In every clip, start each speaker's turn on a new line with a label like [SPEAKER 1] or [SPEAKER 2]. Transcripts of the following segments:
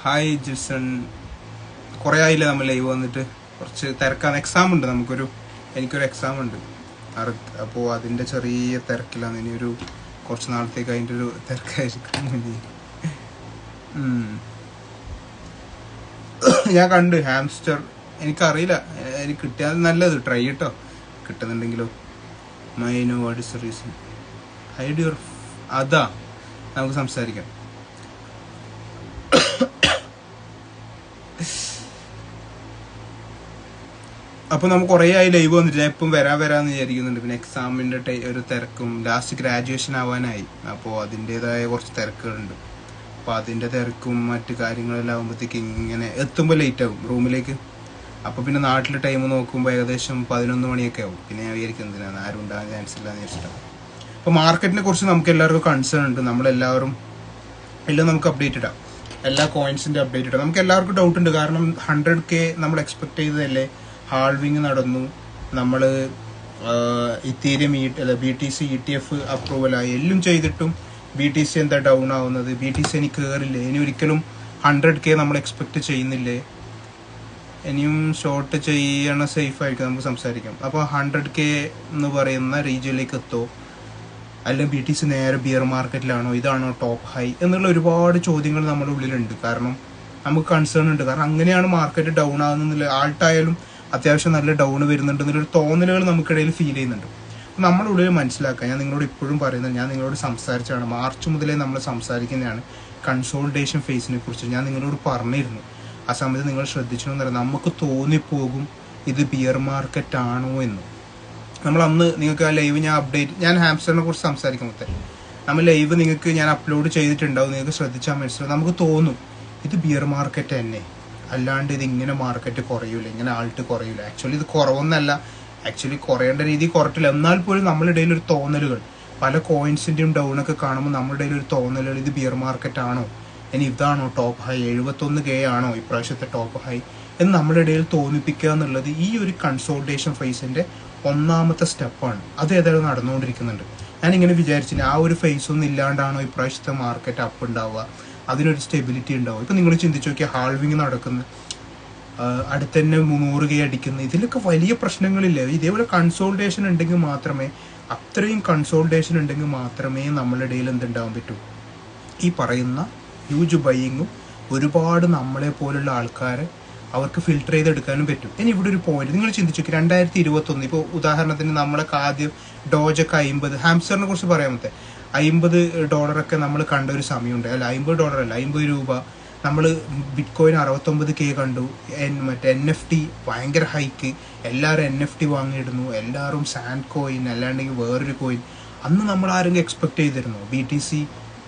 [SPEAKER 1] Hi Jison, കുറേ ആയില്ലേ നമ്മൾ ലൈവ് വന്നിട്ട്. കുറച്ച് തിരക്കാണ്, എക്സാം ഉണ്ട്, എനിക്കൊരു എക്സാം ഉണ്ട്. അപ്പോൾ അതിൻ്റെ ചെറിയ തിരക്കിലാണ്. ഇനിയൊരു കുറച്ച് നാളത്തേക്ക് അതിൻ്റെ ഒരു തിരക്കായിരിക്കും. ഞാൻ കണ്ട് ഹാംസ്റ്റർ, എനിക്കറിയില്ല, എനിക്ക് കിട്ടിയാൽ നല്ലത്, ട്രൈ ചെയ്യട്ടോ, കിട്ടുന്നുണ്ടെങ്കിലോ. മൈനോ what is the reason hide your, അതാ നമുക്ക് സംസാരിക്കാം. അപ്പോൾ നമുക്ക് കുറേ ആയി ലൈവ് വന്നിട്ട്, ഞാൻ ഇപ്പം വരാമെന്ന് വിചാരിക്കുന്നുണ്ട്. പിന്നെ എക്സാമിൻ്റെ ഒരു തിരക്കും, ലാസ്റ്റ് ഗ്രാജുവേഷൻ ആവാനായി, അപ്പോൾ അതിൻ്റെതായ കുറച്ച് തിരക്കുകളുണ്ട്. അപ്പോൾ അതിൻ്റെ തിരക്കും മറ്റു കാര്യങ്ങളെല്ലാം ആകുമ്പോഴത്തേക്ക് ഇങ്ങനെ എത്തുമ്പോൾ ലേറ്റ് ആകും റൂമിലേക്ക്. അപ്പോൾ പിന്നെ നാട്ടിലെ ടൈം നോക്കുമ്പോൾ ഏകദേശം 11 മണിയൊക്കെ ആവും. പിന്നെ ഞാൻ വിചാരിക്കുന്നതിനാണ് ആരും ഉണ്ടാകാൻ ചാൻസ് ഇല്ലാന്ന് വെച്ചിട്ടാണ്. അപ്പോൾ മാർക്കറ്റിനെ കുറിച്ച് നമുക്ക് എല്ലാവർക്കും കൺസേൺ ഉണ്ട്. നമ്മളെല്ലാവരും എല്ലാം നമുക്ക് അപ്ഡേറ്റ് ഇടാം, എല്ലാ കോയിൻസിൻ്റെ അപ്ഡേറ്റ് ഇടാം. നമുക്ക് എല്ലാവർക്കും ഡൗട്ട് ഉണ്ട്, കാരണം 100K നമ്മൾ എക്സ്പെക്ട് ചെയ്തതല്ലേ. ഹാൾവിങ് നടന്നു, നമ്മൾ ഇത്തീരിയം BTC ETF അപ്രൂവലായി, എല്ലാം ചെയ്തിട്ടും BTC എന്താ ഡൗൺ ആവുന്നത്? BTC ഇനി കയറില്ലേ? ഇനി ഒരിക്കലും 100K നമ്മൾ എക്സ്പെക്ട് ചെയ്യുന്നില്ലേ? ഇനിയും ഷോർട്ട് ചെയ്യണ സേഫ് ആയിരിക്കും, നമുക്ക് സംസാരിക്കാം. അപ്പോൾ 100K എന്ന് പറയുന്ന റീജിയനിലേക്ക് എത്തോ, അല്ലെങ്കിൽ BTC നേരെ ബിയർ മാർക്കറ്റിലാണോ, ഇതാണോ ടോപ്പ് ഹൈ എന്നുള്ള ഒരുപാട് ചോദ്യങ്ങൾ നമ്മുടെ ഉള്ളിലുണ്ട്. കാരണം നമുക്ക് കൺസേൺ ഉണ്ട്, കാരണം അങ്ങനെയാണ് മാർക്കറ്റ് ഡൗൺ ആകുന്നില്ല. ആൾട്ടായാലും അത്യാവശ്യം നല്ല ഡൗൺ വരുന്നുണ്ടെന്നുള്ളൊരു തോന്നലുകൾ നമുക്കിടയിൽ ഫീൽ ചെയ്യുന്നുണ്ട്. നമ്മുടെ ഉള്ളിൽ മനസ്സിലാക്കുക, ഞാൻ നിങ്ങളോട് ഇപ്പോഴും പറയുന്നത്, ഞാൻ നിങ്ങളോട് സംസാരിച്ചാണ്, മാർച്ച് മുതലേ നമ്മൾ സംസാരിക്കുന്നതാണ് കൺസോൾട്ടേഷൻ ഫേസിനെ കുറിച്ച്. ഞാൻ നിങ്ങളോട് പറഞ്ഞിരുന്നു, ആ സമയത്ത് നിങ്ങൾ ശ്രദ്ധിച്ചോന്ന് പറയാം, നമുക്ക് തോന്നിപ്പോകും ഇത് ബിയർ മാർക്കറ്റ് ആണോ എന്ന്. നമ്മൾ അന്ന് നിങ്ങൾക്ക് ആ ലൈവ് ഞാൻ ഞാൻ ഹാംസ്റ്ററിനെ കുറിച്ച് സംസാരിക്കുമ്പോൾ നമ്മൾ ലൈവ് നിങ്ങൾക്ക് ഞാൻ അപ്ലോഡ് ചെയ്തിട്ടുണ്ടാവും, നിങ്ങൾക്ക് ശ്രദ്ധിച്ചാൽ മനസ്സിലാവും. നമുക്ക് തോന്നും ഇത് ബിയർ മാർക്കറ്റ് തന്നെ, അല്ലാണ്ട് ഇത് ഇങ്ങനെ മാർക്കറ്റ് കുറയൂല, ഇങ്ങനെ ആൾട്ട് കുറയൂല. ആക്ച്വലി ഇത് കുറവൊന്നല്ല, ആക്ച്വലി കുറയേണ്ട രീതി കുറച്ചില്ല. എന്നാൽ പോലും നമ്മുടെ ഇടയിൽ ഒരു തോന്നലുകൾ, പല കോയിൻസിൻ്റെയും ഡൗൺ ഒക്കെ കാണുമ്പോൾ നമ്മുടെ ഇടയിൽ ഒരു തോന്നലുകൾ, ഇത് ബിയർ മാർക്കറ്റ് ആണോ, ഇനി ഇതാണോ ടോപ്പ് ഹൈ, 71K ആണോ ഇപ്രാവശ്യത്തെ ടോപ്പ് ഹൈ എന്ന് നമ്മുടെ ഇടയിൽ തോന്നിപ്പിക്കുക എന്നുള്ളത് ഈ ഒരു കൺസോൾട്ടേഷൻ ഫേസിൻ്റെ ഒന്നാമത്തെ സ്റ്റെപ്പാണ്. അത് ഏതായാലും നടന്നുകൊണ്ടിരിക്കുന്നുണ്ട്. ഞാനിങ്ങനെ വിചാരിച്ചില്ല, ആ ഒരു ഫേസ് ഒന്നും ഇല്ലാണ്ടാണോ ഇപ്രാവശ്യത്തെ മാർക്കറ്റ് അപ്പ് ഉണ്ടാവുക, അതിനൊരു സ്റ്റെബിലിറ്റി ഉണ്ടാവും. ഇപ്പം നിങ്ങൾ ചിന്തിച്ച് നോക്കിയാൽ ഹാൾവിങ് നടക്കുന്നു, അടുത്ത് തന്നെ 100K അടിക്കുന്നു, ഇതിലൊക്കെ വലിയ പ്രശ്നങ്ങളില്ല. ഇതേപോലെ കൺസോൾട്ടേഷൻ ഉണ്ടെങ്കിൽ മാത്രമേ, അത്രയും കൺസോൾട്ടേഷൻ ഉണ്ടെങ്കിൽ മാത്രമേ നമ്മളുടെ ഇടയിൽ എന്തുണ്ടാവാൻ പറ്റൂ, ഈ പറയുന്ന ഹ്യൂജ് ബൈയിങ്ങും ഒരുപാട് നമ്മളെ പോലുള്ള ആൾക്കാരെ അവർക്ക് ഫിൽട്ടർ ചെയ്തെടുക്കാനും പറ്റും. ഇനി ഇവിടെ ഒരു പോയിന്റ് നിങ്ങൾ ചിന്തിച്ചു നോക്കി, 2021 ഇപ്പോൾ ഉദാഹരണത്തിന് നമ്മളൊക്കെ ആദ്യം ഡോജൊക്കെ 50, ഹാംസ്റ്ററിനെ കുറിച്ച് പറയാമത്തെ $50 നമ്മൾ കണ്ട ഒരു സമയമുണ്ട്. അല്ല, $50 അല്ല, 50 രൂപ. നമ്മൾ ബിറ്റ് കോയിൻ 69K കണ്ടു. മറ്റേ NFT ഭയങ്കര ഹൈക്ക്, എല്ലാവരും NFT വാങ്ങിയിടുന്നു, എല്ലാവരും സാൻഡ് കോയിൻ അല്ലാണ്ടെങ്കിൽ വേറൊരു കോയിൻ. അന്ന് നമ്മൾ ആരെങ്കിലും എക്സ്പെക്ട് ചെയ്തിരുന്നു BTC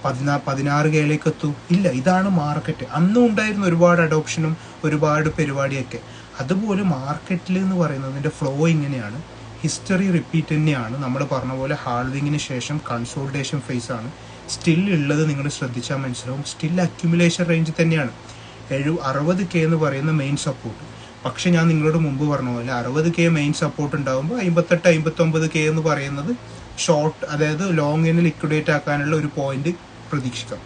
[SPEAKER 1] 16Kയിലേക്ക് എത്തും? ഇല്ല. ഇതാണ് മാർക്കറ്റ്. അന്നും ഉണ്ടായിരുന്ന ഒരുപാട് അഡോപ്ഷനും ഒരുപാട് പരിപാടിയൊക്കെ. അതുപോലെ മാർക്കറ്റിൽ എന്ന് പറയുന്നതിൻ്റെ ഫ്ലോ ഇങ്ങനെയാണ്, ഹിസ്റ്ററി റിപ്പീറ്റ് തന്നെയാണ്. നമ്മൾ പറഞ്ഞ പോലെ ഹാൾവിങ്ങിന് ശേഷം കൺസോൾട്ടേഷൻ ഫേസ് ആണ് സ്റ്റിൽ ഉള്ളത്. നിങ്ങൾ ശ്രദ്ധിച്ചാൽ മനസ്സിലാവും, സ്റ്റിൽ അക്യുമുലേഷൻ റേഞ്ച് തന്നെയാണ്. 60K എന്ന് പറയുന്ന മെയിൻ സപ്പോർട്ട്. പക്ഷെ ഞാൻ നിങ്ങളോട് മുമ്പ് പറഞ്ഞ പോലെ 60K മെയിൻ സപ്പോർട്ട് ഉണ്ടാകുമ്പോൾ 58-59K എന്ന് പറയുന്നത് ഷോർട്ട്, അതായത് ലോങ്ങിന് ലിക്വിഡേറ്റ് ആക്കാനുള്ള ഒരു പോയിന്റ് പ്രതീക്ഷിക്കാം.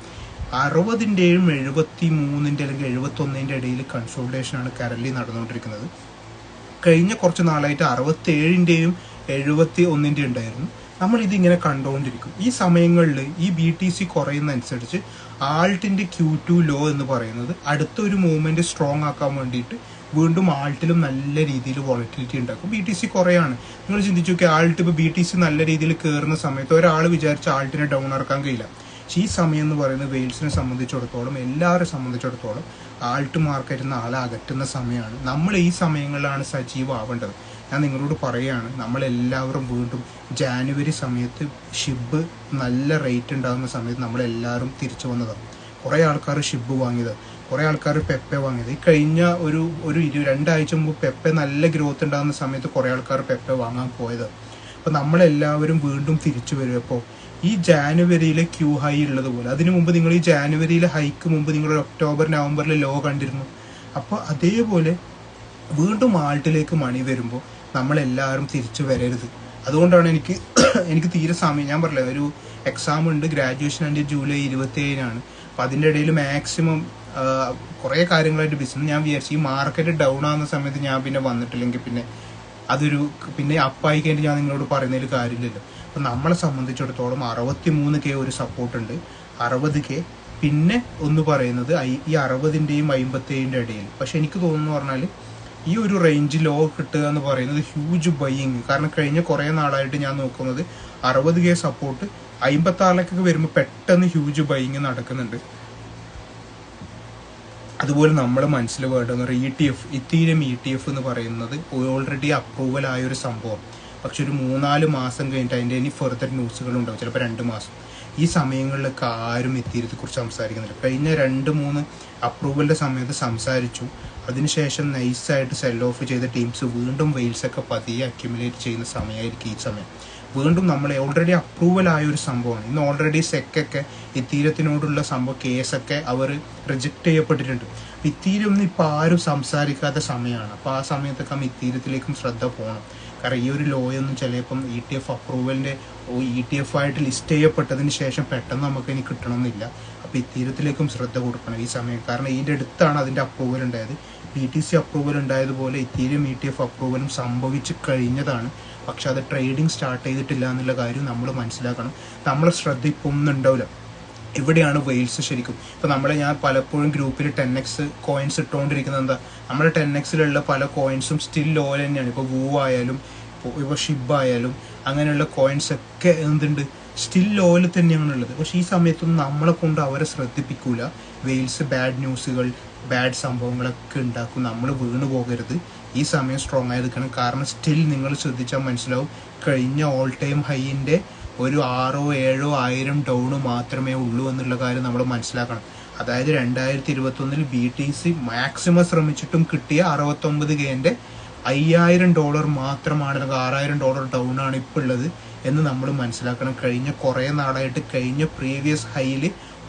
[SPEAKER 1] 60ൻ്റെയും 73ൻ്റെ അല്ലെങ്കിൽ 71ൻ്റെ ഇടയിൽ കൺസോൾട്ടേഷനാണ് കറൻലി നടന്നുകൊണ്ടിരിക്കുന്നത്. കഴിഞ്ഞ കുറച്ച് നാളായിട്ട് 67ൻ്റെയും 71ൻ്റെ ഉണ്ടായിരുന്നു. നമ്മളിതിങ്ങനെ കണ്ടുകൊണ്ടിരിക്കും. ഈ സമയങ്ങളിൽ ഈ BTC കുറയുന്നതനുസരിച്ച് ആൾട്ടിൻ്റെ Q2 ലോ എന്ന് പറയുന്നത് അടുത്തൊരു മൂവ്മെൻറ്റ് സ്ട്രോങ് ആക്കാൻ വേണ്ടിയിട്ട് വീണ്ടും ആൾട്ടിലും നല്ല രീതിയിൽ വോളറ്റിലിറ്റി ഉണ്ടാക്കും. BTC കുറയാണ്. നിങ്ങൾ ചിന്തിച്ചു നോക്കി, ആൾട്ട് ഇപ്പോൾ BTC നല്ല രീതിയിൽ കയറുന്ന സമയത്ത് ഒരാൾ വിചാരിച്ച ആൾട്ടിനെ ഡൗൺ ഇറക്കാൻ കഴിയില്ല. പക്ഷേ ഈ സമയം എന്ന് പറയുന്നത് വെയിൽസിനെ സംബന്ധിച്ചിടത്തോളം, എല്ലാവരെ സംബന്ധിച്ചിടത്തോളം ആൾട്ട് മാർക്കറ്റിൽ നിന്ന് ആളെ അകറ്റുന്ന സമയമാണ്. നമ്മൾ ഈ സമയങ്ങളിലാണ് സജീവമാവേണ്ടത്. ഞാൻ നിങ്ങളോട് പറയുകയാണ്, നമ്മളെല്ലാവരും വീണ്ടും ജാനുവരി സമയത്ത് ഷിബ് നല്ല റേറ്റ് ഉണ്ടാകുന്ന സമയത്ത് നമ്മളെല്ലാവരും തിരിച്ചു വന്നതാണ്. കുറേ ആൾക്കാർ ഷിബ് വാങ്ങിയത്, കുറേ ആൾക്കാർ പെപ്പെ വാങ്ങിയത്. ഈ കഴിഞ്ഞ ഒരു 2 ആഴ്ച മുമ്പ് പെപ്പെ നല്ല ഗ്രോത്ത് ഉണ്ടാകുന്ന സമയത്ത് കുറേ ആൾക്കാർ പെപ്പെ വാങ്ങാൻ പോയത്. അപ്പോൾ നമ്മളെല്ലാവരും വീണ്ടും തിരിച്ചു വരും. അപ്പോൾ ഈ ജാനുവരിയിലെ ക്യൂ ഹൈ ഉള്ളതുപോലെ, അതിനു മുമ്പ് നിങ്ങൾ ഈ ജാനുവരിയിലെ ഹൈക്ക് മുമ്പ് നിങ്ങൾ ഒക്ടോബർ നവംബറിൽ ലോ കണ്ടിരുന്നു. അപ്പോൾ അതേപോലെ വീണ്ടും ആൾട്ടിലേക്ക് മണി വരുമ്പോൾ നമ്മളെല്ലാവരും തിരിച്ചു വരരുത്. അതുകൊണ്ടാണ് എനിക്ക് തീരെ സമയം, ഞാൻ പറഞ്ഞില്ല, ഒരു എക്സാം ഉണ്ട്, ഗ്രാജുവേഷൻ എൻ്റെ ജൂലൈ 27-നാണ്. അപ്പം അതിൻ്റെ ഇടയിൽ മാക്സിമം കുറേ കാര്യങ്ങളായിട്ട് ബിസിനസ് ഞാൻ വിചാരിച്ചു ഈ മാർക്കറ്റ് ഡൗൺ ആകുന്ന സമയത്ത് ഞാൻ പിന്നെ വന്നിട്ടില്ലെങ്കിൽ പിന്നെ അതൊരു പിന്നെ അപ്പായി കഴിഞ്ഞിട്ട് ഞാൻ നിങ്ങളോട് പറയുന്നതിൽ കാര്യമില്ലല്ലോ. അപ്പം നമ്മളെ സംബന്ധിച്ചിടത്തോളം 63K ഒരു സപ്പോർട്ടുണ്ട്, 60K, പിന്നെ ഒന്ന് പറയുന്നത് ഈ 60ൻ്റെയും 57ൻ്റെ ഇടയിൽ. പക്ഷെ എനിക്ക് തോന്നുന്നു പറഞ്ഞാൽ ഈ ഒരു റേഞ്ച് ലോ കിട്ടുക എന്ന് പറയുന്നത് ഹ്യൂജ് ബൈയിങ്. കാരണം കഴിഞ്ഞ കുറേ നാളായിട്ട് ഞാൻ നോക്കുന്നത് 60K സപ്പോർട്ട് 56ലേക്കൊക്കെ വരുമ്പോൾ പെട്ടെന്ന് ഹ്യൂജ് ബൈയിങ് നടക്കുന്നുണ്ട്. അതുപോലെ നമ്മൾ മനസ്സിൽ വേണ്ടതെന്ന് പറയുക ETF, ഇത്തീരിയം ETF എന്ന് പറയുന്നത് ഓൾറെഡി അപ്രൂവൽ ആയ ഒരു സംഭവം. പക്ഷെ ഒരു 3-4 മാസം കഴിഞ്ഞിട്ട് അതിൻ്റെ ഇനി ഫെർദർ ന്യൂസുകളുണ്ടാവും, ചിലപ്പോൾ 2 മാസം. ഈ സമയങ്ങളിലൊക്കെ ആരും ഇത്തീരത്തെക്കുറിച്ച് സംസാരിക്കുന്നില്ല. കഴിഞ്ഞ 2-3 അപ്രൂവലിൻ്റെ സമയത്ത് സംസാരിച്ചു, അതിനുശേഷം നൈസായിട്ട് സെൽ ഓഫ് ചെയ്ത ടീംസ് വീണ്ടും വെയിൽസൊക്കെ പതിയെ അക്യുമുലേറ്റ് ചെയ്യുന്ന സമയമായിരിക്കും ഈ സമയം. വീണ്ടും നമ്മൾ ഓൾറെഡി അപ്രൂവൽ ആയ ഒരു സംഭവമാണ്. ഇന്ന് ഓൾറെഡി സെക്കൊക്കെ ഇത്തീരത്തിനോടുള്ള സംഭവം കേസൊക്കെ അവർ റിജക്റ്റ് ചെയ്യപ്പെട്ടിട്ടുണ്ട്. ഇത്തീരം ഒന്നും ഇപ്പോൾ ആരും സംസാരിക്കാത്ത സമയമാണ്. അപ്പോൾ ആ സമയത്തൊക്കെ ഇത്തീരത്തിലേക്കും ശ്രദ്ധ പോകണം. കാരണം ഈ ഒരു ലോയൊന്നും ചിലപ്പം ETF അപ്രൂവലിൻ്റെ ETF ആയിട്ട് ലിസ്റ്റ് ചെയ്യപ്പെട്ടതിന് ശേഷം പെട്ടെന്ന് നമുക്ക് ഇനി കിട്ടണമെന്നില്ല. അപ്പോൾ ഇത്തീരത്തിലേക്കും ശ്രദ്ധ കൊടുക്കണം ഈ സമയം. കാരണം ഇതിൻ്റെ അടുത്താണ് അതിൻ്റെ അപ്രൂവൽ ഉണ്ടായത്. BTC അപ്രൂവൽ ഉണ്ടായതുപോലെ ഇത്തീരിയം ETF അപ്രൂവലും സംഭവിച്ച് കഴിഞ്ഞതാണ്. പക്ഷെ അത് ട്രേഡിങ് സ്റ്റാർട്ട് ചെയ്തിട്ടില്ല എന്നുള്ള കാര്യം നമ്മൾ മനസ്സിലാക്കണം. നമ്മളെ ശ്രദ്ധ ഇപ്പം ഒന്നും ഉണ്ടാവില്ല. ഇവിടെയാണ് വെയിൽസ് ശരിക്കും. ഇപ്പം ഞാൻ പലപ്പോഴും ഗ്രൂപ്പിൽ 10x കോയിൻസ് ഇട്ടുകൊണ്ടിരിക്കുന്നത് എന്താ, നമ്മുടെ 10xലുള്ള പല കോയിൻസും സ്റ്റിൽ ലോ തന്നെയാണ്. ഇപ്പോൾ വൂ ആയാലും ഇപ്പോൾ ഷിബ് ആയാലും അങ്ങനെയുള്ള കോയിൻസ് ഒക്കെ എന്തുണ്ട്, സ്റ്റിൽ ലോയിൽ തന്നെയാണുള്ളത്. പക്ഷേ ഈ സമയത്തൊന്നും നമ്മളെ കൊണ്ട് അവരെ ശ്രദ്ധിപ്പിക്കൂല. വെയിൽസ് ബാഡ് ന്യൂസുകൾ, ബാഡ് സംഭവങ്ങളൊക്കെ ഉണ്ടാക്കും. നമ്മൾ വീണ് പോകരുത്. ഈ സമയം സ്ട്രോങ് ആയി നിൽക്കണം. കാരണം സ്റ്റിൽ നിങ്ങൾ ശ്രദ്ധിച്ചാൽ മനസ്സിലാവും, കഴിഞ്ഞ ഓൾ ടൈം ഹൈൻ്റെ ഒരു 6,000-7,000 ഡൗണ് മാത്രമേ ഉള്ളൂ എന്നുള്ള കാര്യം നമ്മൾ മനസ്സിലാക്കണം. അതായത് 2021 BTC മാക്സിമം ശ്രമിച്ചിട്ടും കിട്ടിയ 69Kൻ്റെ $5,000 മാത്രമാണ്, $6,000 ഡൗൺ ആണ് ഇപ്പോൾ ഉള്ളത് എന്ന് നമ്മൾ മനസ്സിലാക്കണം. കഴിഞ്ഞ കുറേ നാളായിട്ട് കഴിഞ്ഞ പ്രീവിയസ് ഹൈയിൽ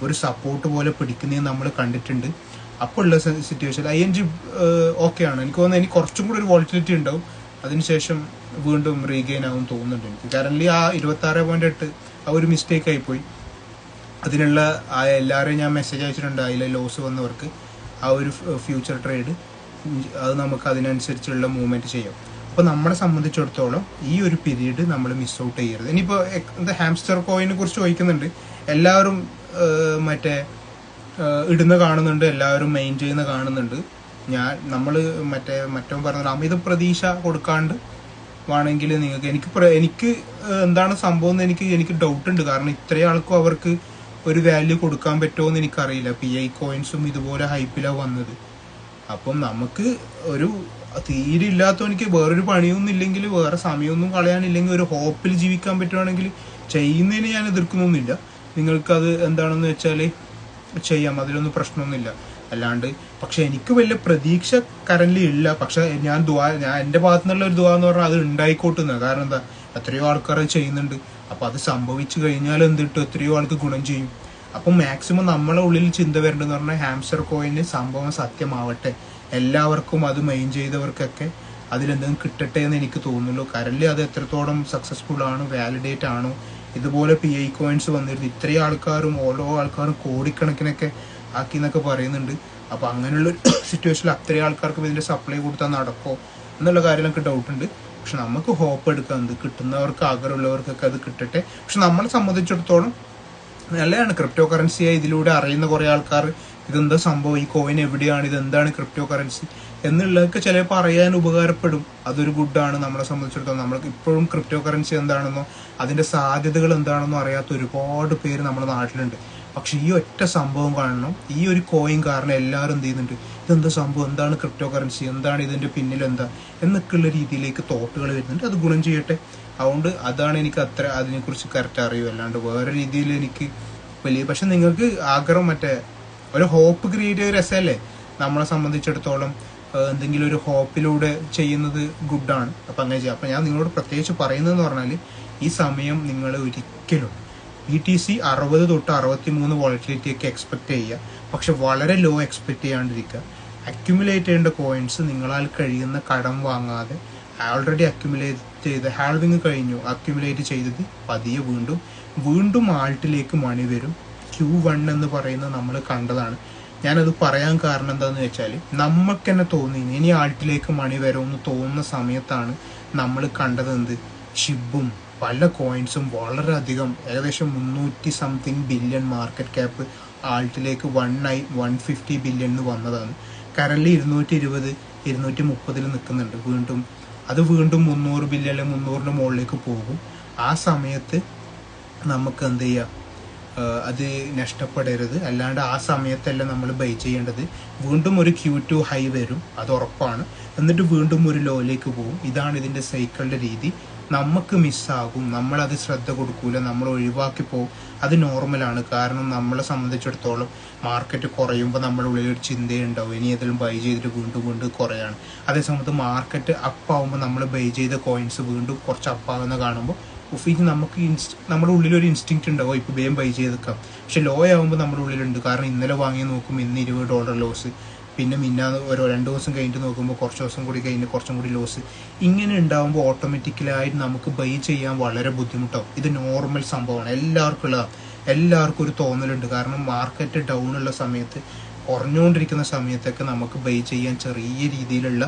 [SPEAKER 1] ഒരു സപ്പോർട്ട് പോലെ പിടിക്കുന്നതെന്ന് നമ്മൾ കണ്ടിട്ടുണ്ട്. അപ്പോൾ ഉള്ള സിറ്റുവേഷൻ ING ഓക്കെയാണ്. എനിക്ക് തോന്നുന്നത് എനിക്ക് കുറച്ചും കൂടി ഒരു വോളറ്റിലിറ്റി ഉണ്ടാവും, അതിനുശേഷം വീണ്ടും റീഗെയിൻ ആവും തോന്നുന്നുണ്ട് എനിക്ക്. കറൻറ്റ്ലി ആ 26.8 ആ ഒരു മിസ്റ്റേക്ക് ആയിപ്പോയി. അതിനുള്ള എല്ലാവരെയും ഞാൻ മെസ്സേജ് അയച്ചിട്ടുണ്ട്, അതിലെ ലോസ് വന്നവർക്ക് ആ ഒരു ഫ്യൂച്ചർ ട്രേഡ് അത് നമുക്ക് അതിനനുസരിച്ചുള്ള മൂവ്മെൻറ്റ് ചെയ്യാം. അപ്പോൾ നമ്മളെ സംബന്ധിച്ചിടത്തോളം ഈ ഒരു പീരീഡ് നമ്മൾ മിസ് ഔട്ട് ചെയ്യരുത്. ഇനിയിപ്പോൾ ഹാംസ്റ്റർ കോയിനെ കുറിച്ച് ചോദിക്കുന്നുണ്ട്, എല്ലാവരും മറ്റേ ഇടുന്ന കാണുന്നുണ്ട്, എല്ലാവരും മെയിൻ ചെയ്യുന്ന കാണുന്നുണ്ട്. നമ്മൾ മറ്റോ പറഞ്ഞത് അമിത പ്രതീക്ഷ കൊടുക്കാണ്ട് വേണമെങ്കിൽ നിങ്ങൾക്ക് എനിക്ക് എന്താണ് സംഭവം എന്ന് എനിക്ക് ഡൗട്ട് ഉണ്ട്. കാരണം ഇത്രയും ആൾക്കും അവർക്ക് ഒരു വാല്യൂ കൊടുക്കാൻ പറ്റുമോ എന്ന് എനിക്കറിയില്ല. PI കോയിൻസും ഇതുപോലെ ഹൈപ്പിലാണ് വന്നത്. അപ്പം നമുക്ക് ഒരു തീരെ ഇല്ലാത്തവനിക്ക് വേറൊരു പണിയൊന്നും ഇല്ലെങ്കിൽ, വേറെ സമയമൊന്നും കളയാനില്ലെങ്കിൽ, ഒരു ഹോപ്പിൽ ജീവിക്കാൻ പറ്റുവാണെങ്കിൽ ചെയ്യുന്നതിന് ഞാൻ എതിർക്കുന്നൊന്നുമില്ല. നിങ്ങൾക്കത് എന്താണെന്ന് വെച്ചാൽ ചെയ്യാം, അതിലൊന്നും പ്രശ്നമൊന്നുമില്ല. അല്ലാണ്ട് പക്ഷെ എനിക്ക് വലിയ പ്രതീക്ഷ കറൻറ്റ്ലി ഇല്ല. പക്ഷെ ഞാൻ എൻ്റെ ഭാഗത്തു നിന്നുള്ള ഒരു ദുആ എന്ന് പറഞ്ഞാൽ അത് ഉണ്ടായിക്കോട്ടുന്ന. കാരണം എന്താ, എത്രയോ ആൾക്കാർ ചെയ്യുന്നുണ്ട്. അപ്പം അത് സംഭവിച്ചു കഴിഞ്ഞാൽ എന്തിട്ടും എത്രയോ ആൾക്ക് ഗുണം ചെയ്യും. അപ്പം മാക്സിമം നമ്മളെ ഉള്ളിൽ ചിന്ത വരേണ്ടതെന്ന് പറഞ്ഞാൽ ഹാംസ്റ്റർ കോയിന് സംഭവം സത്യമാവട്ടെ, എല്ലാവർക്കും അത് മെയിൻ ചെയ്തവർക്കൊക്കെ അതിലെന്തെങ്കിലും കിട്ടട്ടെ എന്ന് എനിക്ക് തോന്നുള്ളൂ. കറൻറ്റ്ലി അത് എത്രത്തോളം സക്സസ്ഫുൾ ആണ്, വാലിഡേറ്റ് ആണോ, ഇതുപോലെ PI കോയിൻസ് വന്നിരുന്നു ഇത്രയും ആൾക്കാരും ഓരോ ആൾക്കാരും കോടിക്കണക്കിനൊക്കെ ആക്കി എന്നൊക്കെ പറയുന്നുണ്ട്. അപ്പോൾ അങ്ങനെയുള്ള സിറ്റുവേഷനിൽ അത്രയും ആൾക്കാർക്ക് ഇതിൻ്റെ സപ്ലൈ കൊടുത്താൽ നടക്കുമോ എന്നുള്ള കാര്യങ്ങളൊക്കെ ഡൗട്ടുണ്ട്. പക്ഷെ നമുക്ക് ഹോപ്പ് എടുക്കാം, എന്ത് കിട്ടുന്നവർക്ക് ആഗ്രഹമുള്ളവർക്കൊക്കെ അത് കിട്ടട്ടെ. പക്ഷെ നമ്മളെ സംബന്ധിച്ചിടത്തോളം നല്ലതാണ്. ക്രിപ്റ്റോ കറൻസിയായി ഇതിലൂടെ അറിയുന്ന കുറേ ആൾക്കാർ ഇതെന്താ സംഭവം, ഈ കോയിൻ എവിടെയാണ്, ഇതെന്താണ് ക്രിപ്റ്റോ കറൻസി എന്നുള്ളതൊക്കെ ചിലപ്പോൾ അറിയാൻ ഉപകാരപ്പെടും. അതൊരു ഗുഡാണ് നമ്മളെ സംബന്ധിച്ചിടത്തോളം. നമ്മൾക്ക് ഇപ്പോഴും ക്രിപ്റ്റോ കറൻസി എന്താണെന്നോ അതിൻ്റെ സാധ്യതകൾ എന്താണെന്നോ അറിയാത്ത ഒരുപാട് പേര് നമ്മുടെ നാട്ടിലുണ്ട്. പക്ഷെ ഈ ഒറ്റ സംഭവം കാണണം, ഈ ഒരു കോയിൻ കാരണം എല്ലാവരും എന്ത് ചെയ്യുന്നുണ്ട്, ഇതെന്താ സംഭവം, എന്താണ് ക്രിപ്റ്റോ കറൻസി, എന്താണ് ഇതിൻ്റെ പിന്നിൽ എന്താ എന്നൊക്കെയുള്ള രീതിയിലേക്ക് തോട്ടുകൾ വരുന്നുണ്ട്. അത് ഗുണം ചെയ്യട്ടെ. അതുകൊണ്ട് അതാണ് എനിക്ക് അതിനെക്കുറിച്ച് കറക്റ്റ് അറിയൂ. അല്ലാണ്ട് വേറെ രീതിയിൽ എനിക്ക് വലിയ, പക്ഷെ നിങ്ങൾക്ക് ആഗ്രഹം ഒരു ഹോപ്പ് ക്രിയേറ്റ് ചെയ്ത രസമല്ലേ നമ്മളെ സംബന്ധിച്ചിടത്തോളം. എന്തെങ്കിലും ഒരു ഹോപ്പിലൂടെ ചെയ്യുന്നത് ഗുഡാണ്. അപ്പം അങ്ങനെ ചെയ്യാം. അപ്പം ഞാൻ നിങ്ങളോട് പ്രത്യേകിച്ച് പറയുന്നതെന്ന് പറഞ്ഞാൽ ഈ സമയം നിങ്ങൾ ഒരിക്കലും BTC 60 തൊട്ട് 63 വോളറ്റിലിറ്റി ഒക്കെ എക്സ്പെക്ട് ചെയ്യുക. പക്ഷെ വളരെ ലോ എക്സ്പെക്ട് ചെയ്യാണ്ടിരിക്കുക. അക്യുമുലേറ്റ് ചെയ്യേണ്ട കോയിൻസ് നിങ്ങളാൽ കഴിയുന്ന കടം വാങ്ങാതെ ഓൾറെഡി അക്യുമുലേറ്റ് ചെയ്ത് ഹാൽവിങ് കഴിഞ്ഞു, അക്യുമുലേറ്റ് ചെയ്തത് പതിയെ വീണ്ടും ആൾട്ടിലേക്ക് മണി വരും. Q1 എന്ന് പറയുന്നത് നമ്മൾ കണ്ടതാണ്. ഞാനത് പറയാൻ കാരണം എന്താണെന്ന് വെച്ചാൽ നമുക്ക് തന്നെ തോന്നി ഇനി ആൾട്ടിലേക്ക് മണി വരുമെന്ന് തോന്നുന്ന സമയത്താണ് നമ്മൾ കണ്ടത് എന്ത് ഷിബും പല കോയിൻസും വളരെയധികം ഏകദേശം 300 ബില്യൺ മാർക്കറ്റ് ക്യാപ്പ് ആൾട്ടിലേക്ക് 150 ബില്യൺ വന്നതാണ്. കറൻലി 220-230 നിൽക്കുന്നുണ്ട്. വീണ്ടും 300 ബില്യൺ അല്ലെങ്കിൽ 300ന്റെ മുകളിലേക്ക് പോകും. ആ സമയത്ത് നമുക്ക് എന്ത് ചെയ്യാം, അത് നഷ്ടപ്പെടരുത്. അല്ലാണ്ട് ആ സമയത്തല്ല നമ്മൾ ബൈ ചെയ്യേണ്ടത്. വീണ്ടും ഒരു Q2 ഹൈ വരും, അത് ഉറപ്പാണ്. എന്നിട്ട് വീണ്ടും ഒരു ലോയിലേക്ക് പോകും. ഇതാണ് ഇതിൻ്റെ സൈക്കിളിൻ്റെ രീതി. നമുക്ക് മിസ്സാകും, നമ്മളത് ശ്രദ്ധ കൊടുക്കൂല, നമ്മൾ ഒഴിവാക്കി പോകും. അത് നോർമലാണ്. കാരണം നമ്മളെ സംബന്ധിച്ചിടത്തോളം മാർക്കറ്റ് കുറയുമ്പോൾ നമ്മുടെ ഉള്ളിൽ ഒരു ചിന്തയുണ്ടാവും, ഇനി ഏതെങ്കിലും ബൈ ചെയ്തിട്ട് വീണ്ടും കുറയാണ്. അതേസമയത്ത് മാർക്കറ്റ് അപ്പാവുമ്പോൾ നമ്മൾ ബൈ ചെയ്ത കോയിൻസ് വീണ്ടും കുറച്ച് അപ്പാകുന്ന കാണുമ്പോൾ നമുക്ക് നമ്മുടെ ഉള്ളിലൊരു ഇൻസ്റ്റിങ്ക്റ്റ് ഉണ്ടാവും, ഇപ്പോൾ വേഗം ബൈ ചെയ്തേക്കാം. പക്ഷെ ലോ ആകുമ്പോൾ നമ്മുടെ ഉള്ളിലുണ്ട്, കാരണം ഇന്നലെ വാങ്ങി നോക്കുമ്പോൾ ഇന്ന് $20 ലോസ്, പിന്നെ മിന്നാന്ന് 2 ദിവസം കഴിഞ്ഞിട്ട് നോക്കുമ്പോൾ കുറച്ച് ദിവസം കൂടി കഴിഞ്ഞ് കുറച്ചും കൂടി ലോസ്. ഇങ്ങനെ ഉണ്ടാകുമ്പോൾ ഓട്ടോമാറ്റിക്കലായിട്ട് നമുക്ക് ബൈ ചെയ്യാൻ വളരെ ബുദ്ധിമുട്ടാവും. ഇത് നോർമൽ സംഭവമാണ്, എല്ലാവർക്കും ഉള്ളതാണ്. എല്ലാവർക്കും ഒരു തോന്നലുണ്ട്. കാരണം മാർക്കറ്റ് ഡൗൺ ഉള്ള സമയത്ത്, കുറഞ്ഞുകൊണ്ടിരിക്കുന്ന സമയത്തൊക്കെ നമുക്ക് ബൈ ചെയ്യാൻ ചെറിയ രീതിയിലുള്ള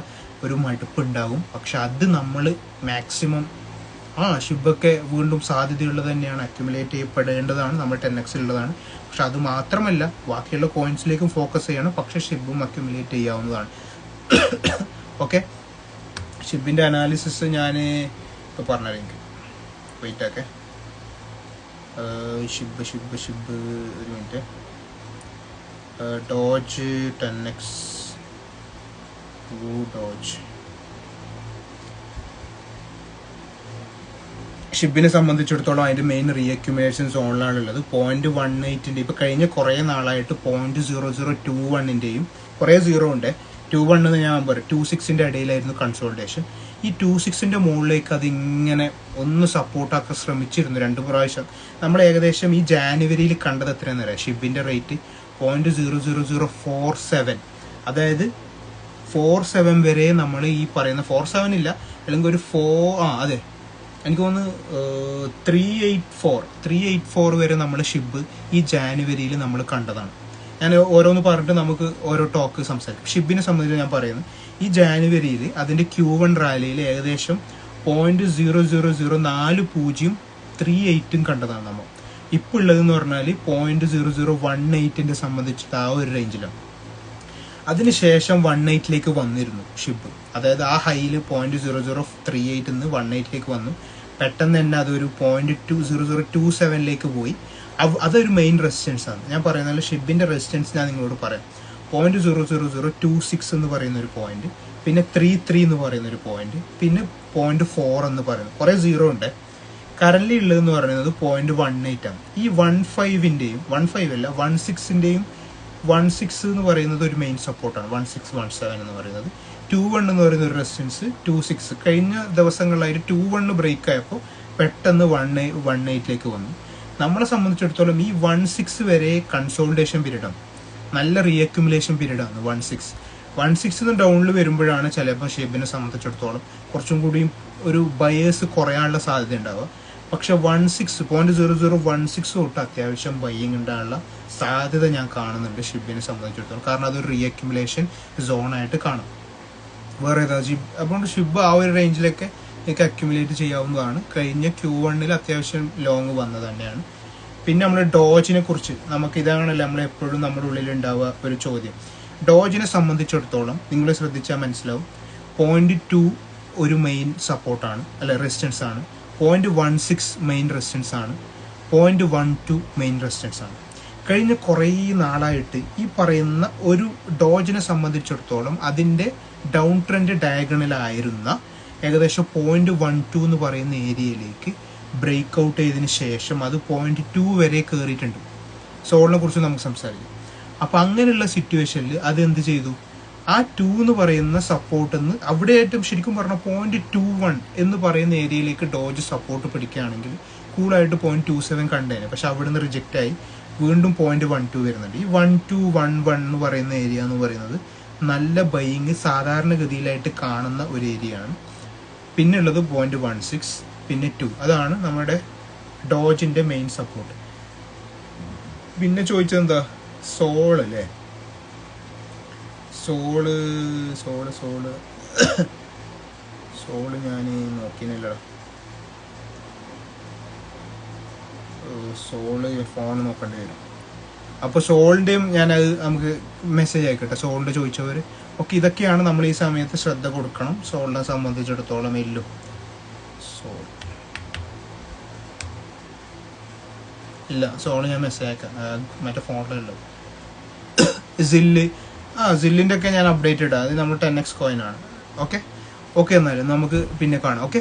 [SPEAKER 1] ഒരു മടുപ്പ് ഉണ്ടാകും. പക്ഷെ അത് നമ്മൾ മാക്സിമം ഷിബൊക്കെ വീണ്ടും സാധ്യതയുള്ളത് തന്നെയാണ്, അക്യുമുലേറ്റ് ചെയ്യപ്പെടേണ്ടതാണ്, നമ്മൾ 10x ഉള്ളതാണ്. പക്ഷെ അത് മാത്രമല്ല ബാക്കിയുള്ള കോയിൻസിലേക്കും ഫോക്കസ് ചെയ്യണം. പക്ഷെ ഷിബും അക്യുമുലേറ്റ് ചെയ്യാവുന്നതാണ്. ഓക്കെ, ഷിബിൻ്റെ അനാലിസിസ് ഞാൻ ഇപ്പോൾ പറഞ്ഞില്ലെങ്കിൽ വെയിറ്റ് ആക്കെ. ഷിബ് ഒരു മിനിറ്റ്. Doge 10x Doge. ഷിബിനെ സംബന്ധിച്ചിടത്തോളം അതിൻ്റെ മെയിൻ റീഅക്യുമുലേഷൻ സോണിലാണുള്ളത്. 0.18 ഇപ്പോൾ കഴിഞ്ഞ കുറേ നാളായിട്ട് 0.0021ൻ്റെയും കുറേ 0 ഉണ്ട്. 21 എന്ന് ഞാൻ പറയും 26ൻ്റെ ഇടയിലായിരുന്നു കൺസോൾട്ടേഷൻ. ഈ 26ൻ്റെ മുകളിലേക്ക് അതിങ്ങനെ ഒന്ന് സപ്പോർട്ടാക്കാൻ ശ്രമിച്ചിരുന്നു 2 പ്രാവശ്യം. നമ്മൾ ഏകദേശം ഈ ജാനുവരിയിൽ കണ്ടത് എത്രയാണെന്ന് അറിയാം, ഷിബിൻ്റെ റേറ്റ് 0.00047, അതായത് 47 വരെ നമ്മൾ ഈ പറയുന്ന 47 ഇല്ല, അല്ലെങ്കിൽ ഒരു അതെ എനിക്ക് തോന്നുന്നു 384 വരെ നമ്മൾ ഷിബ് ഈ ജാനുവരിയിൽ നമ്മൾ കണ്ടതാണ്. ഞാൻ ഓരോന്ന് പറഞ്ഞിട്ട് നമുക്ക് ഓരോ ടോക്ക് സംസാരിക്കും. ഷിബിനെ സംബന്ധിച്ച് ഞാൻ പറയുന്നത് ഈ ജാനുവരിയിൽ അതിൻ്റെ Q1 റാലിയിൽ ഏകദേശം 0.0004038 കണ്ടതാണ് നമ്മൾ. ഇപ്പോൾ ഉള്ളതെന്ന് പറഞ്ഞാൽ 0.0018 സംബന്ധിച്ചിട്ട് ആ ഒരു റേഞ്ചിലാണ്. അതിനുശേഷം 18ലേക്ക് വന്നിരുന്നു ഷിബ്, അതായത് ആ ഹൈയിൽ 0.0038 നിന്ന് 18ലേക്ക് വന്നു. പെട്ടെന്ന് തന്നെ അതൊരു 0.0027ലേക്ക് പോയി. അതൊരു മെയിൻ റെസിസ്റ്റൻസ് ആണ്. ഞാൻ പറയുന്നത് ഷിബിൻ്റെ റെസിസ്റ്റൻസ് ഞാൻ നിങ്ങളോട് പറയാം. 0.00026 എന്ന് പറയുന്ന ഒരു പോയിന്റ്, പിന്നെ 33 എന്ന് പറയുന്ന ഒരു പോയിന്റ്, പിന്നെ 0.4 എന്ന് പറയുന്നത്, കുറേ 0 ഉണ്ട്. കറൻലി ഉള്ളതെന്ന് പറയുന്നത് 0.18 ആണ്. ഈ 15ൻ്റെയും 16ൻ്റെയും 16 എന്ന് പറയുന്നത് ഒരു മെയിൻ സപ്പോർട്ടാണ്. 1617 എന്ന് പറയുന്നത്. 21 എന്ന് പറയുന്ന ഒരു റെസിസ്റ്റൻസ്. 26 കഴിഞ്ഞ ദിവസങ്ങളിലായിട്ട് 21 ബ്രേക്ക് ആയപ്പോൾ പെട്ടെന്ന് 18ലേക്ക് വന്നു. നമ്മളെ സംബന്ധിച്ചിടത്തോളം ഈ 16 വരെ കൺസോൾട്ടേഷൻ പീരീഡാണ്, നല്ല റീഅക്യുമുലേഷൻ പീരീഡാണ്. 16 ഡൗണിൽ വരുമ്പോഴാണ് ചിലപ്പോൾ ഷിബിനെ സംബന്ധിച്ചിടത്തോളം കുറച്ചും കൂടിയും ഒരു ബയേഴ്സ് കുറയാനുള്ള സാധ്യത ഉണ്ടാവുക. പക്ഷെ 0.0016 തൊട്ട് അത്യാവശ്യം ബൈയിങ് ഉണ്ടാകാനുള്ള സാധ്യത ഞാൻ കാണുന്നുണ്ട് ഷിബിനെ സംബന്ധിച്ചിടത്തോളം. കാരണം അതൊരു റീഅക്യുമുലേഷൻ സോണായിട്ട് കാണാം. വേറെ ഏതാ അതുകൊണ്ട് ഷിബ് ആ ഒരു റേഞ്ചിലൊക്കെ എനിക്ക് അക്യുമുലേറ്റ് ചെയ്യാവുന്നതാണ്. കഴിഞ്ഞ Q1 അത്യാവശ്യം ലോങ് വന്നത് തന്നെയാണ്. പിന്നെ നമ്മൾ ഡോജിനെ കുറിച്ച് ഇതാണല്ലോ നമ്മളെപ്പോഴും നമ്മുടെ ഉള്ളിൽ ഉണ്ടാവുക ഒരു ചോദ്യം. ഡോജിനെ സംബന്ധിച്ചിടത്തോളം നിങ്ങൾ ശ്രദ്ധിച്ചാൽ മനസ്സിലാവും, 0.2 ഒരു മെയിൻ സപ്പോർട്ടാണ്, അല്ല റെസിസ്റ്റൻസ് ആണ്. 0.16 മെയിൻ റെസിസ്റ്റൻസ് ആണ്. 0.12 മെയിൻ റെസിസ്റ്റൻസ് ആണ്. കഴിഞ്ഞ കുറേ നാളായിട്ട് ഈ പറയുന്ന ഒരു ഡോജിനെ സംബന്ധിച്ചിടത്തോളം അതിൻ്റെ ഡൗൺ ട്രെൻഡ് ഡയഗണലായിരുന്ന ഏകദേശം 0.12 എന്ന് പറയുന്ന ഏരിയയിലേക്ക് ബ്രേക്ക് ഔട്ട് ചെയ്തതിന് ശേഷം അത് 0.2 വരെ കയറിയിട്ടുണ്ട്. സോളിനെ കുറിച്ച് നമുക്ക് സംസാരിക്കാം. അപ്പം അങ്ങനെയുള്ള സിറ്റുവേഷനിൽ അത് എന്ത് ചെയ്തു, ആ 2 എന്ന് പറയുന്ന സപ്പോർട്ടിൽ നിന്ന് അവിടെയായിട്ടും ശരിക്കും പറഞ്ഞാൽ 0.21 എന്ന് പറയുന്ന ഏരിയയിലേക്ക് ഡോജ് സപ്പോർട്ട് പിടിക്കുകയാണെങ്കിൽ കൂളായിട്ട് 0.27 കണ്ടേനെ. പക്ഷെ അവിടെ നിന്ന് റിജക്റ്റ് ആയി വീണ്ടും 0.12 വരുന്നുണ്ട്. ഈ 1211 എന്ന് പറയുന്ന ഏരിയ എന്ന് പറയുന്നത് നല്ല ബൈയിങ് സാധാരണഗതിയിലായിട്ട് കാണുന്ന ഒരു ഏരിയ ആണ്. പിന്നെ ഉള്ളത് 0.16, പിന്നെ 2. അതാണ് നമ്മുടെ ഡോജിൻ്റെ മെയിൻ സപ്പോർട്ട്. പിന്നെ ചോദിച്ചത് എന്താ, സോൾ അല്ലേ? സോള് ഞാൻ നോക്കിയില്ലല്ലോ. സോള് ഫോൺ നോക്കേണ്ടി വരും. അപ്പോൾ സോളിൻ്റെയും ഞാനത് നമുക്ക് മെസ്സേജ് അയക്കട്ടെ, സോളിൻ്റെ ചോദിച്ചവർ. ഓക്കെ, ഇതൊക്കെയാണ് നമ്മൾ ഈ സമയത്ത് ശ്രദ്ധ കൊടുക്കണം സോളിനെ സംബന്ധിച്ചിടത്തോളം. എല്ലും സോൾ ഇല്ല, സോള് ഞാൻ മെസ്സേജ് അയക്കാം, മറ്റേ ഫോണിലല്ലോ. സില്ലിൻ്റെ ഒക്കെ ഞാൻ അപ്ഡേറ്റ് ഇടാം, അത് നമ്മൾ 10x കോയിനാണ്. ഓക്കെ എന്നാലും നമുക്ക് പിന്നെ കാണാം. ഓക്കെ.